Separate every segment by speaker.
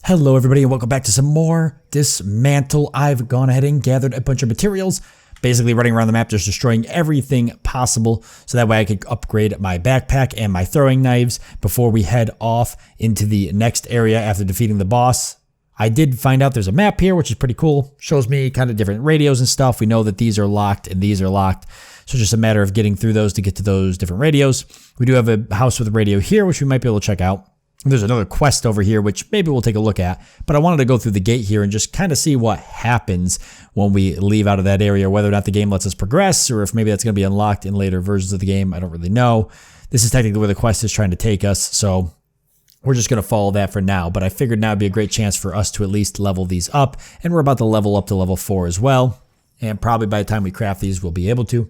Speaker 1: Hello everybody and welcome back to some more Dysmantle. I've gone ahead and gathered a bunch of materials, basically running around the map just destroying everything possible so that way I could upgrade my backpack and my throwing knives before we head off into the next area after defeating the boss. I did find out there's a map here, which is pretty cool. Shows me kind of different radios and stuff. We know that these are locked and these are locked. So it's just a matter of getting through those to get to those different radios. We do have a house with a radio here, which we might be able to check out. There's another quest over here, which maybe we'll take a look at, but I wanted to go through the gate here and just kind of see what happens when we leave out of that area, whether or not the game lets us progress, or if maybe that's going to be unlocked in later versions of the game. I don't really know. This is technically where the quest is trying to take us, so we're just going to follow that for now, but I figured now would be a great chance for us to at least level these up, and we're about to level up to level 4 as well, and probably by the time we craft these, we'll be able to.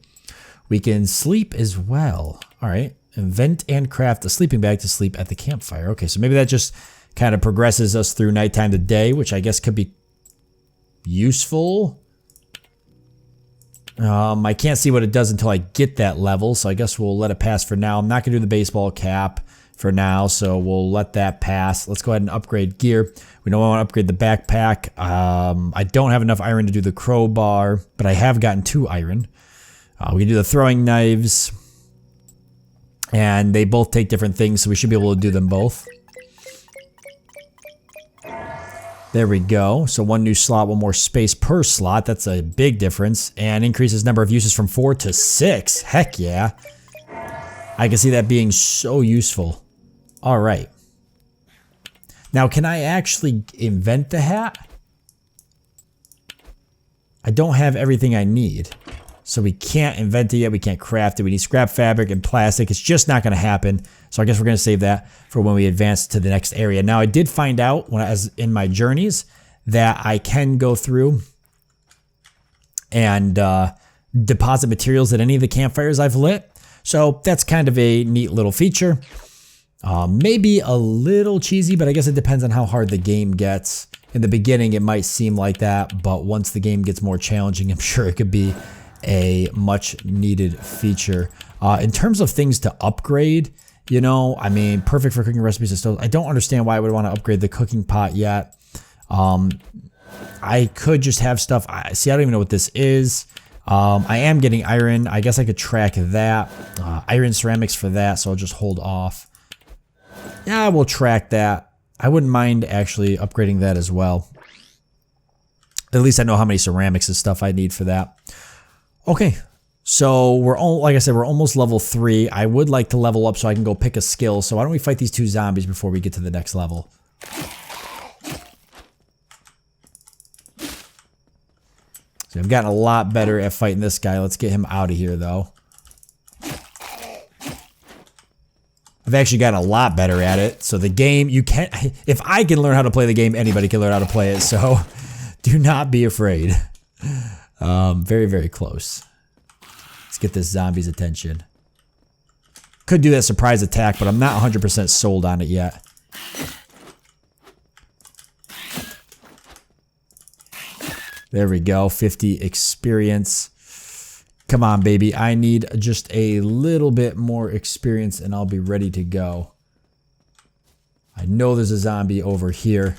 Speaker 1: We can sleep as well. All right. Invent and craft a sleeping bag to sleep at the campfire. Okay, so maybe that just kind of progresses us through nighttime to day, which I guess could be useful. I can't see what it does until I get that level, so I guess we'll let it pass for now. I'm not going to do the baseball cap for now, so we'll let that pass. Let's go ahead and upgrade gear. We don't want to upgrade the backpack. I don't have enough iron to do the crowbar, but I have gotten 2 iron. We can do the throwing knives. And they both take different things, so we should be able to do them both. There we go. So 1 new slot, 1 more space per slot. That's a big difference. And increases number of uses from 4 to 6. Heck yeah. I can see that being so useful. All right. Now, can I actually invent the hat? I don't have everything I need. So we can't invent it yet, we can't craft it, we need scrap fabric and plastic, it's just not going to happen. So I guess we're going to save that for when we advance to the next area. Now I did find out when I was in my journeys that I can go through and deposit materials at any of the campfires I've lit. So that's kind of a neat little feature. Maybe a little cheesy, but I guess it depends on how hard the game gets. In the beginning it might seem like that, but once the game gets more challenging, I'm sure it could be a much needed feature. In terms of things to upgrade, you know, I mean, perfect for cooking recipes and stoves. I don't understand why I would want to upgrade the cooking pot yet. I could just have stuff. I don't even know what this is. I am getting iron. I guess I could track that. Iron ceramics for that, so I'll just hold off. Yeah, we'll track that. I wouldn't mind actually upgrading that as well. At least I know how many ceramics and stuff I need for that. Okay, so we're all, like I said, we're almost level 3. I would like to level up so I can go pick a skill. So why don't we fight these 2 zombies before we get to the next level? So I've gotten a lot better at fighting this guy. Let's get him out of here, though. I've actually gotten a lot better at it. So the game, you can't. If I can learn how to play the game, anybody can learn how to play it. So do not be afraid. Very, very close. Let's get this zombie's attention. Could do that surprise attack, but I'm not 100% sold on it yet. There we go, 50 experience. Come on, baby. I need just a little bit more experience and I'll be ready to go. I know there's a zombie over here.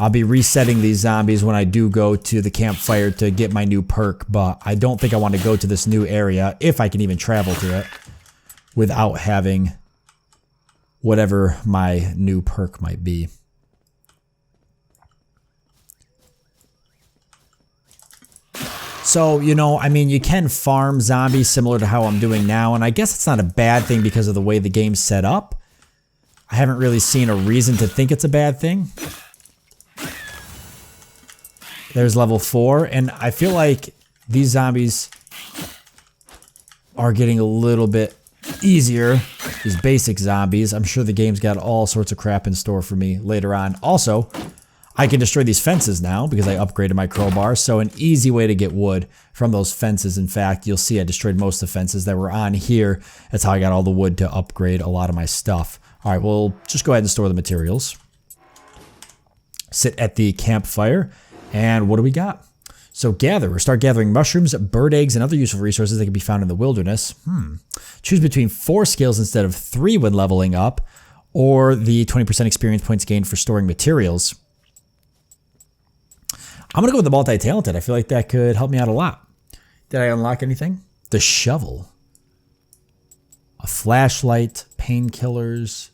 Speaker 1: I'll be resetting these zombies when I do go to the campfire to get my new perk, but I don't think I want to go to this new area, if I can even travel to it, without having whatever my new perk might be. So, you know, I mean, you can farm zombies similar to how I'm doing now, and I guess it's not a bad thing because of the way the game's set up. I haven't really seen a reason to think it's a bad thing. There's level 4, and I feel like these zombies are getting a little bit easier. These basic zombies. I'm sure the game's got all sorts of crap in store for me later on. Also, I can destroy these fences now because I upgraded my crowbar, so an easy way to get wood from those fences. In fact, you'll see I destroyed most of the fences that were on here. That's how I got all the wood to upgrade a lot of my stuff. All right, we'll just go ahead and store the materials. Sit at the campfire. And what do we got? So gather, or start gathering mushrooms, bird eggs, and other useful resources that can be found in the wilderness. Choose between 4 skills instead of 3 when leveling up, or the 20% experience points gained for storing materials. I'm going to go with the multi-talented. I feel like that could help me out a lot. Did I unlock anything? The shovel. A flashlight, painkillers,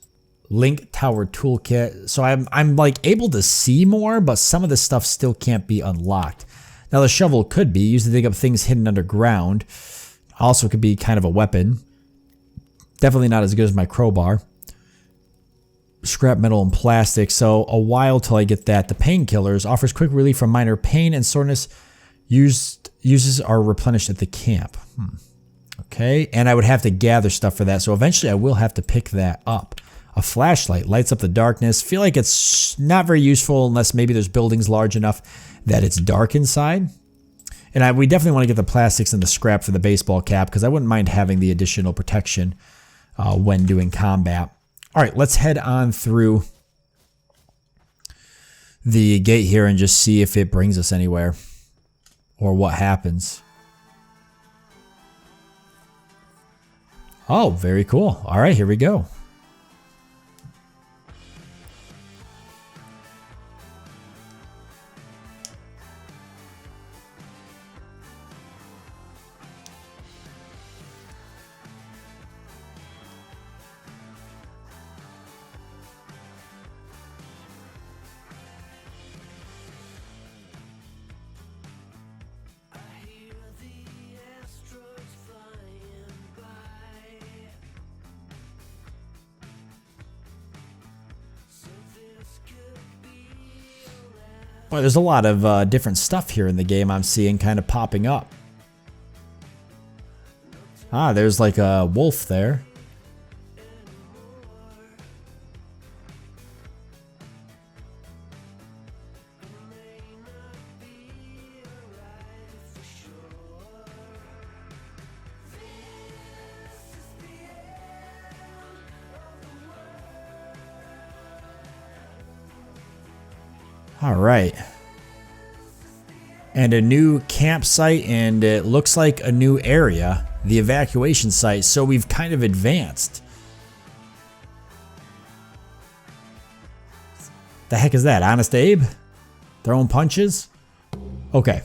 Speaker 1: link tower toolkit. So I'm like able to see more, but some of the stuff still can't be unlocked. Now the shovel could be used to dig up things hidden underground. Also could be kind of a weapon. Definitely not as good as my crowbar. Scrap metal and plastic. So a while till I get that. The painkillers offers quick relief from minor pain and soreness. Uses are replenished at the camp. Okay, and I would have to gather stuff for that. So eventually I will have to pick that up. A flashlight lights up the darkness. Feel like it's not very useful unless maybe there's buildings large enough that it's dark inside. And we definitely want to get the plastics and the scrap for the baseball cap because I wouldn't mind having the additional protection when doing combat. All right, let's head on through the gate here and just see if it brings us anywhere or what happens. Oh, very cool. All right, here we go. Well, there's a lot of different stuff here in the game I'm seeing kind of popping up. Ah, there's like a wolf there. All right. And a new campsite, and it looks like a new area, the evacuation site. So we've kind of advanced. The heck is that? Honest Abe? Throwing punches? Okay.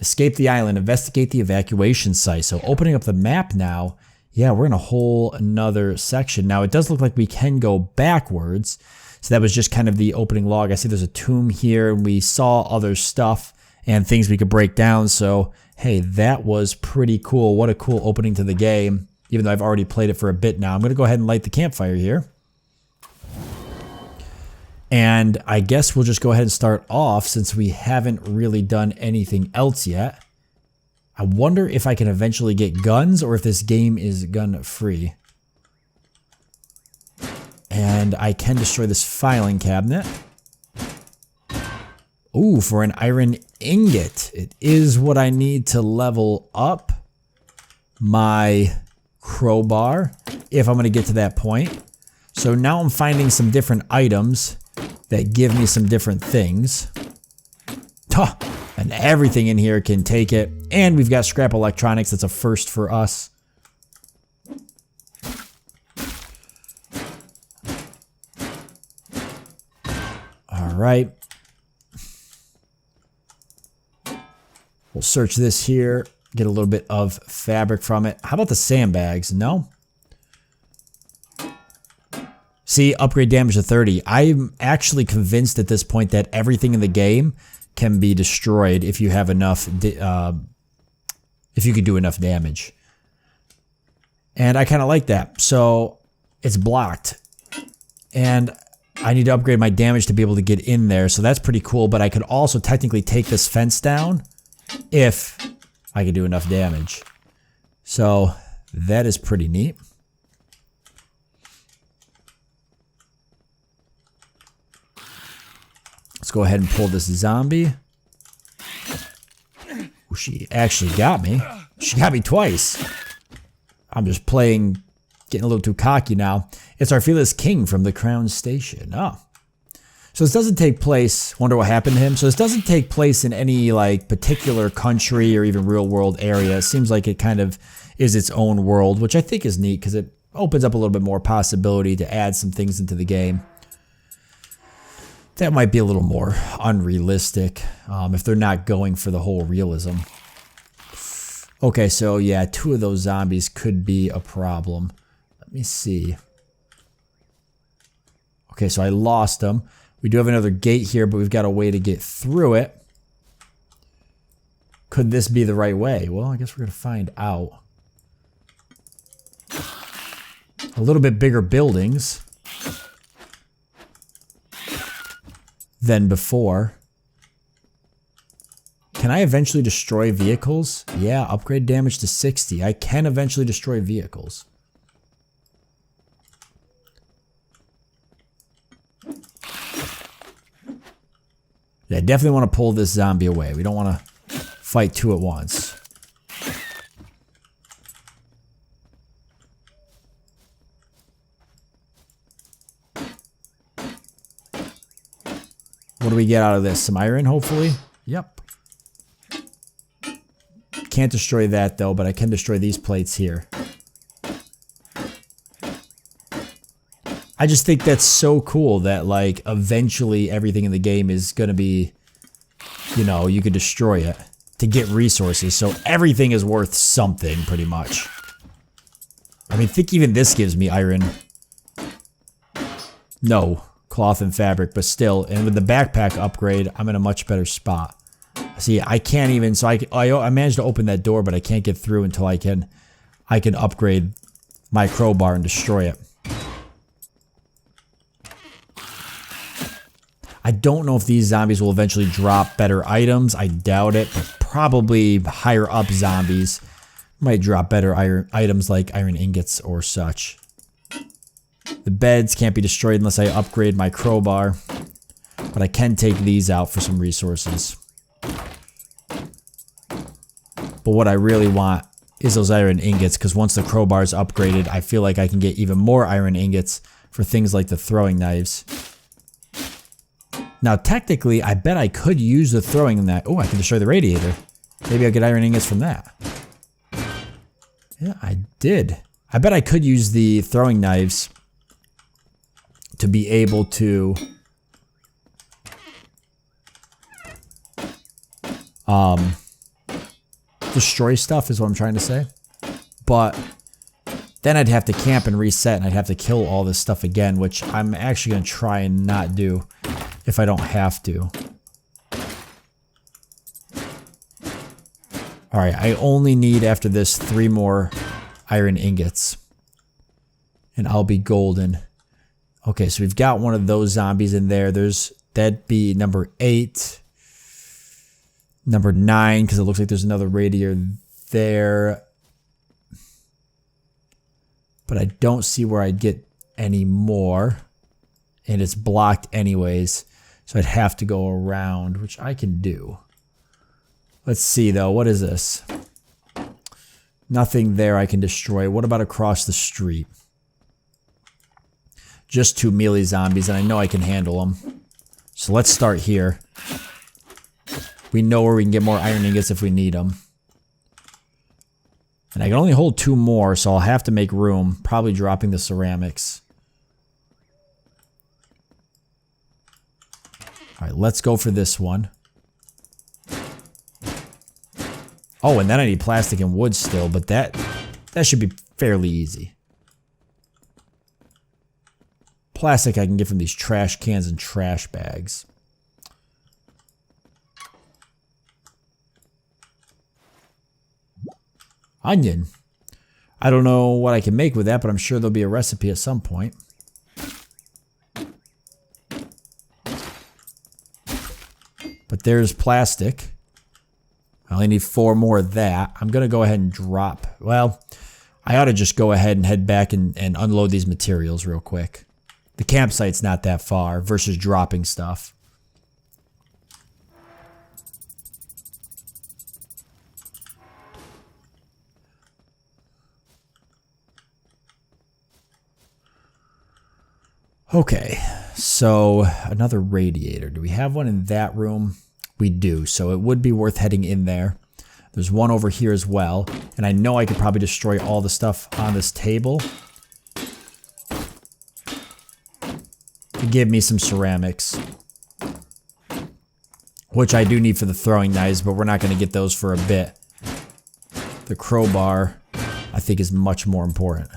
Speaker 1: Escape the island, investigate the evacuation site. So opening up the map now, yeah, we're in a whole another section. Now it does look like we can go backwards. So that was just kind of the opening log. I see there's a tomb here, and we saw other stuff and things we could break down. So, hey, that was pretty cool. What a cool opening to the game, even though I've already played it for a bit now. I'm going to go ahead and light the campfire here. And I guess we'll just go ahead and start off since we haven't really done anything else yet. I wonder if I can eventually get guns or if this game is gun free. And I can destroy this filing cabinet. Ooh, for an iron ingot. It is what I need to level up my crowbar if I'm going to get to that point. So now I'm finding some different items that give me some different things. And everything in here can take it. And we've got scrap electronics. That's a first for us. Right. We'll search this here, get a little bit of fabric from it. How about the sandbags? No. See, upgrade damage to 30. I'm actually convinced at this point that everything in the game can be destroyed if you have enough, if you could do enough damage. And I kind of like that. So it's blocked. And I need to upgrade my damage to be able to get in there, so that's pretty cool, but I could also technically take this fence down if I could do enough damage. So that is pretty neat. Let's go ahead and pull this zombie. Ooh, she actually got me. She got me twice. I'm just playing, getting a little too cocky now. It's our fearless king from the Crown Station. Oh. So this doesn't take place, wonder what happened to him. So this doesn't take place in any like particular country or even real world area. It seems like it kind of is its own world, which I think is neat because it opens up a little bit more possibility to add some things into the game. That might be a little more unrealistic if they're not going for the whole realism. Okay, so yeah, 2 of those zombies could be a problem. Let me see. Okay, so I lost them. We do have another gate here, but we've got a way to get through it. Could this be the right way? Well, I guess we're going to find out. A little bit bigger buildings than before. Can I eventually destroy vehicles? Yeah, upgrade damage to 60. I can eventually destroy vehicles. Yeah, definitely want to pull this zombie away. We don't want to fight 2 at once. What do we get out of this? Some iron, hopefully? Yep. Can't destroy that, though, but I can destroy these plates here. I just think that's so cool that, like, eventually everything in the game is going to be, you know, you could destroy it to get resources. So everything is worth something, pretty much. I mean, think even this gives me iron. No. Cloth and fabric, but still, and with the backpack upgrade, I'm in a much better spot. See, I can't even, so I managed to open that door, but I can't get through until I can upgrade my crowbar and destroy it. I don't know if these zombies will eventually drop better items. I doubt it, but probably higher up zombies might drop better items like iron ingots or such. The beds can't be destroyed unless I upgrade my crowbar, but I can take these out for some resources. But what I really want is those iron ingots, because once the crowbar is upgraded, I feel like I can get even more iron ingots for things like the throwing knives. Now, technically, I bet I could use the throwing knife. Oh, I can destroy the radiator. Maybe I'll get iron ingots from that. Yeah, I did. I bet I could use the throwing knives to be able to destroy stuff is what I'm trying to say. But then I'd have to camp and reset, and I'd have to kill all this stuff again, which I'm actually going to try and not do if I don't have to. Alright, I only need after this 3 more iron ingots. And I'll be golden. Okay, so we've got one of those zombies in there. That'd be number 8. Number 9, because it looks like there's another radiator there. But I don't see where I'd get any more. And it's blocked anyways. So I'd have to go around, which I can do. Let's see, though. What is this? Nothing there I can destroy. What about across the street? Just 2 melee zombies, and I know I can handle them. So let's start here. We know where we can get more iron ingots if we need them. And I can only hold 2 more, so I'll have to make room. Probably dropping the ceramics. Alright, let's go for this one. Oh, and then I need plastic and wood still, but that should be fairly easy. Plastic I can get from these trash cans and trash bags. Onion. I don't know what I can make with that, but I'm sure there'll be a recipe at some point. But there's plastic. I only need 4 more of that. I'm going to go ahead and drop. Well, I ought to just go ahead and head back and unload these materials real quick. The campsite's not that far versus dropping stuff. Okay, so another radiator. Do we have one in that room? We do, so it would be worth heading in there. There's one over here as well, and I know I could probably destroy all the stuff on this table give me some ceramics. Which I do need for the throwing knives, but we're not going to get those for a bit. The crowbar, I think, is much more important.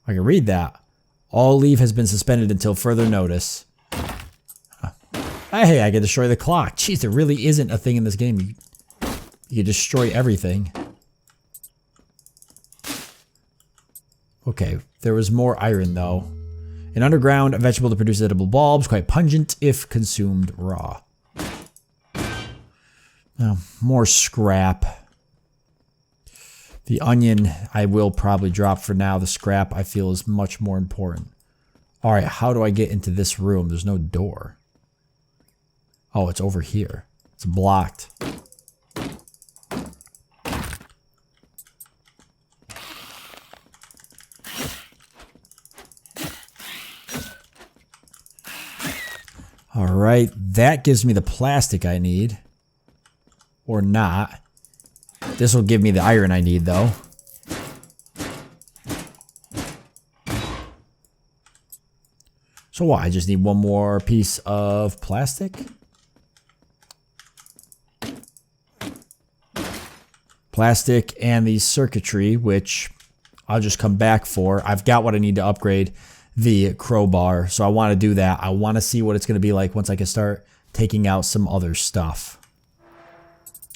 Speaker 1: I can read that. All leave has been suspended until further notice. Hey, I can destroy the clock. Jeez, there really isn't a thing in this game. You can destroy everything. Okay, there was more iron though. An underground vegetable that produces edible bulbs, quite pungent if consumed raw. More scrap. The onion I will probably drop for now. The scrap I feel is much more important. Alright, how do I get into this room? There's no door. Oh, it's over here. It's blocked. Alright, that gives me the plastic I need. Or not. This will give me the iron I need, though. So what? I just need one more piece of plastic? Plastic and the circuitry, which I'll just come back for. I've got what I need to upgrade the crowbar, so I want to do that. I want to see what it's going to be like once I can start taking out some other stuff.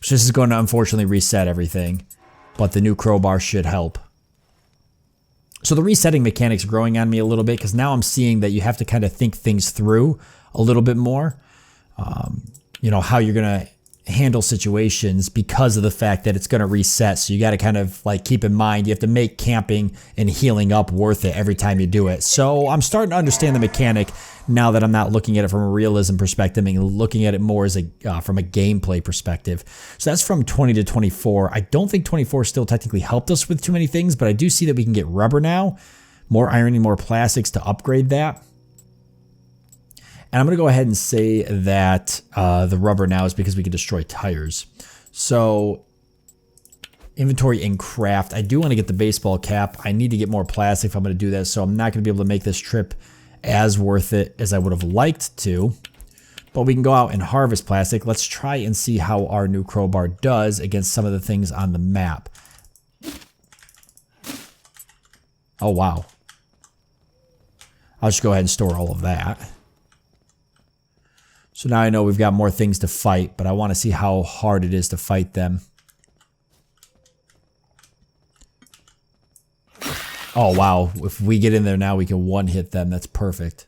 Speaker 1: So this is going to unfortunately reset everything, but the new crowbar should help. So the resetting mechanic's growing on me a little bit because now I'm seeing that you have to kind of think things through a little bit more. You know, how you're going to handle situations because of the fact that it's going to reset. So you got to kind of like keep in mind you have to make camping and healing up worth it every time you do it. So I'm starting to understand the mechanic now that I'm not looking at it from a realism perspective and looking at it more as a from a gameplay perspective. So that's from 20 to 24. I don't think 24 still technically helped us with too many things, but I do see that we can get rubber now, more iron and more plastics to upgrade that. And I'm going to go ahead and say that the rubber now is because we can destroy tires. So, inventory and craft. I do want to get the baseball cap. I need to get more plastic if I'm going to do that. So I'm not going to be able to make this trip as worth it as I would have liked to. But we can go out and harvest plastic. Let's try and see how our new crowbar does against some of the things on the map. Oh, wow. I'll just go ahead and store all of that. So now I know we've got more things to fight, but I want to see how hard it is to fight them. Oh, wow. If we get in there now, we can one-hit them. That's perfect.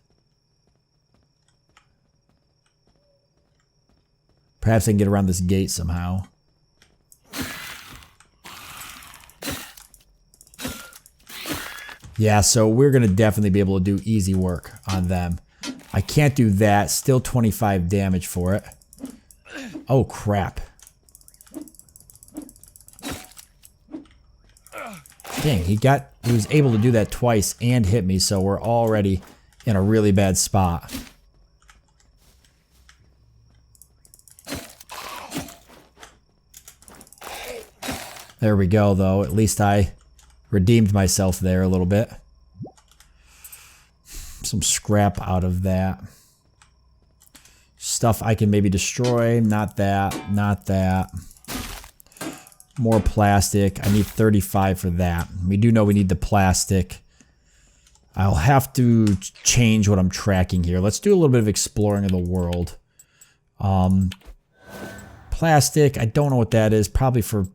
Speaker 1: Perhaps I can get around this gate somehow. Yeah, so we're going to definitely be able to do easy work on them. I can't do that. Still 25 damage for it. Oh, crap. Dang, he was able to do that twice and hit me, so we're already in a really bad spot. There we go, though. At least I redeemed myself there a little bit. Some scrap out of that. Stuff I can maybe destroy. Not that. Not that. More plastic. I need 35 for that. We do know we need the plastic. I'll have to change what I'm tracking here. Let's do a little bit of exploring of the world. Plastic. I don't know what that is. Probably for...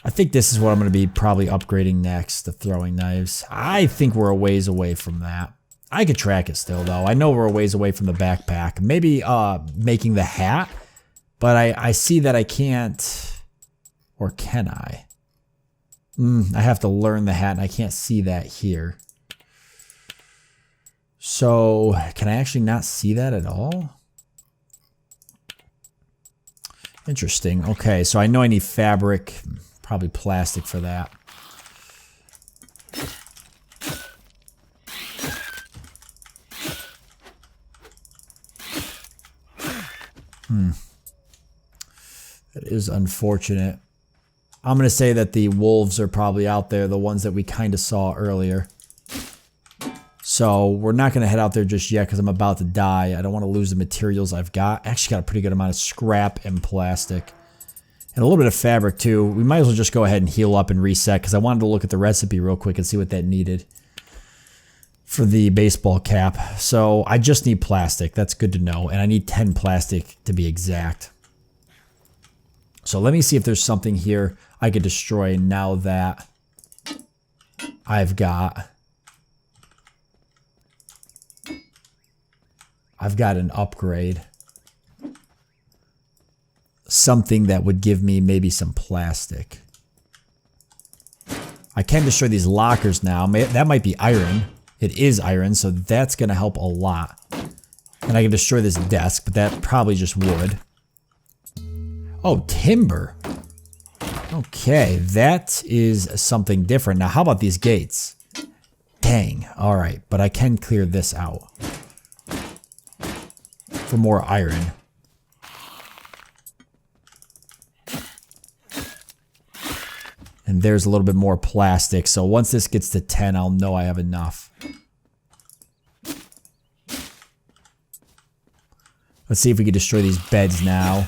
Speaker 1: I think this is what I'm going to be probably upgrading next. The throwing knives. I think we're a ways away from that. I could track it still, though. I know we're a ways away from the backpack. Maybe making the hat, but I see that I can't, or can I? I have to learn the hat, and I can't see that here. So, can I actually not see that at all? Interesting. Okay, so I know I need fabric, probably plastic for that. That is unfortunate. I'm going to say that the wolves are probably out there, the ones that we kind of saw earlier. So we're not going to head out there just yet because I'm about to die. I don't want to lose the materials I've got. I actually got a pretty good amount of scrap and plastic. And a little bit of fabric too. We might as well just go ahead and heal up and reset because I wanted to look at the recipe real quick and see what that needed for the baseball cap. So I just need plastic. That's good to know. And I need 10 plastic to be exact. So let me see if there's something here I could destroy now that I've got an upgrade. Something that would give me maybe some plastic. I can destroy these lockers now. That might be iron. It is iron, so that's going to help a lot. And I can destroy this desk, but that probably just would. Oh, timber. Okay, that is something different. Now, how about these gates? Dang. All right, but I can clear this out for more iron. And there's a little bit more plastic. So once this gets to 10, I'll know I have enough. Let's see if we can destroy these beds now.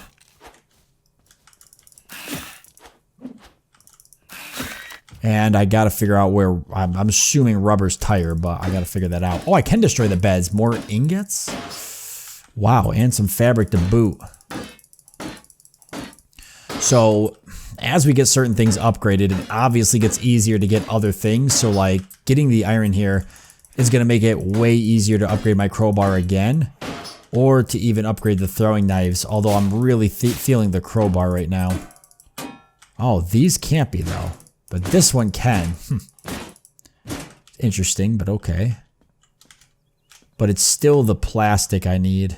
Speaker 1: And I got to figure out where, I'm assuming rubber's tire, but I got to figure that out. Oh, I can destroy the beds. More ingots? Wow, and some fabric to boot. So as we get certain things upgraded, it obviously gets easier to get other things. So like getting the iron here is going to make it way easier to upgrade my crowbar again. Or to even upgrade the throwing knives. Although I'm really feeling the crowbar right now. Oh, these can't be though. But this one can. Interesting, but okay. But it's still the plastic I need.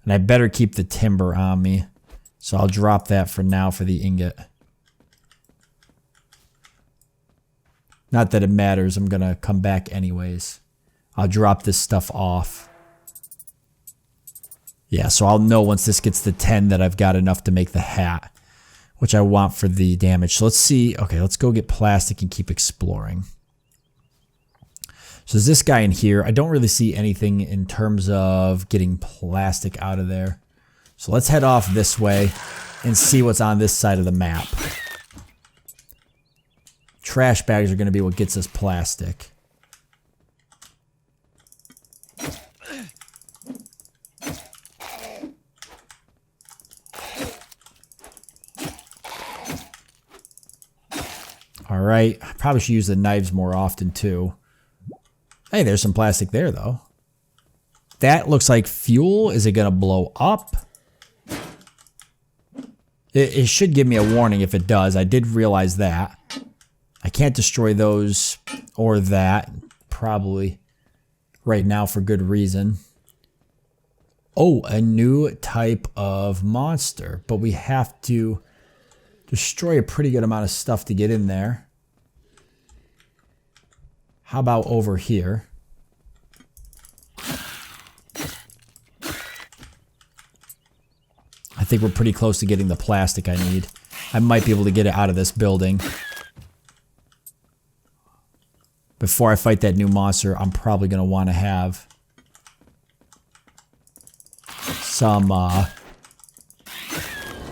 Speaker 1: And I better keep the timber on me. So I'll drop that for now for the ingot. Not that it matters. I'm going to come back anyways. I'll drop this stuff off. Yeah, so I'll know once this gets to 10 that I've got enough to make the hat, which I want for the damage. So let's see. Okay, let's go get plastic and keep exploring. So there's this guy in here. I don't really see anything in terms of getting plastic out of there. So let's head off this way and see what's on this side of the map. Trash bags are going to be what gets us plastic. Alright, I probably should use the knives more often too. Hey, there's some plastic there though. That looks like fuel. Is it going to blow up? It should give me a warning if it does. I did realize that. I can't destroy those or that. Probably right now for good reason. Oh, a new type of monster. But we have to destroy a pretty good amount of stuff to get in there. How about over here? I think we're pretty close to getting the plastic I need. I might be able to get it out of this building. Before I fight that new monster, I'm probably going to want to have some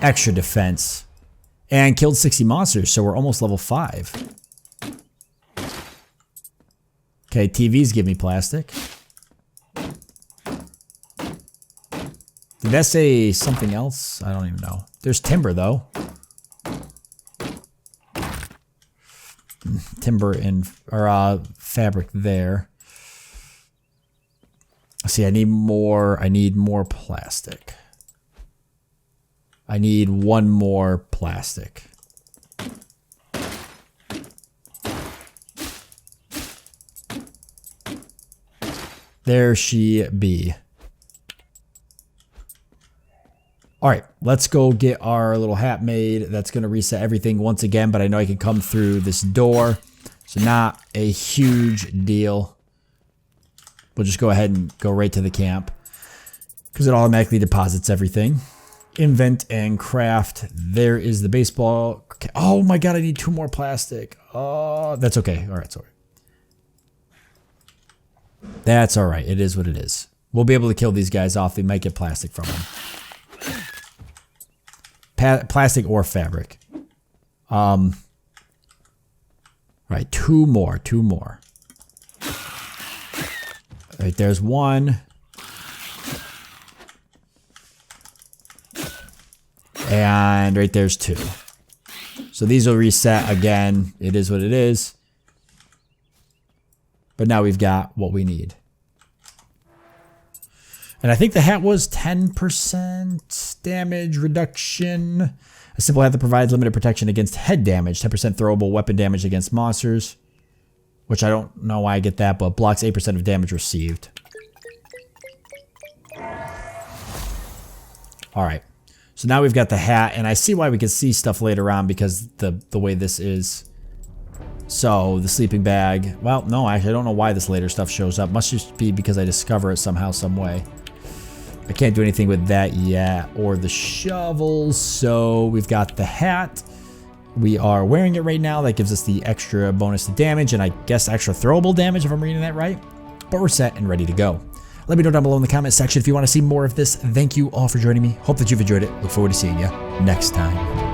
Speaker 1: extra defense. And killed 60 monsters, so we're almost level 5. Okay, TVs give me plastic. Did that say something else? I don't even know. There's timber, though. Timber and fabric there. See, I need more plastic. I need one more plastic. There she be. Alright, let's go get our little hat made. That's going to reset everything once again, but I know I can come through this door. So not a huge deal. We'll just go ahead and go right to the camp, because it automatically deposits everything. invent and craft. There is the baseball. Okay. Oh my god, I need 2 more plastic. Oh, that's okay. All right, sorry. That's all right. It is what it is. We'll be able to kill these guys off. They might get plastic from them. Plastic or fabric. Right, 2 more. 2 more. All right, there's 1. And right there's 2. So these will reset again. It is what it is. But now we've got what we need. And I think the hat was 10% damage reduction. A simple hat that provides limited protection against head damage. 10% throwable weapon damage against monsters. Which I don't know why I get that, but blocks 8% of damage received. Alright. So now we've got the hat, and I see why we can see stuff later on because the way this is. So, the sleeping bag. Well, no, actually, I don't know why this later stuff shows up. Must just be because I discover it somehow, some way. I can't do anything with that yet, or the shovels. So, we've got the hat. We are wearing it right now. That gives us the extra bonus to damage, and I guess extra throwable damage if I'm reading that right. But we're set and ready to go. Let me know down below in the comment section if you want to see more of this. Thank you all for joining me. Hope that you've enjoyed it. Look forward to seeing you next time.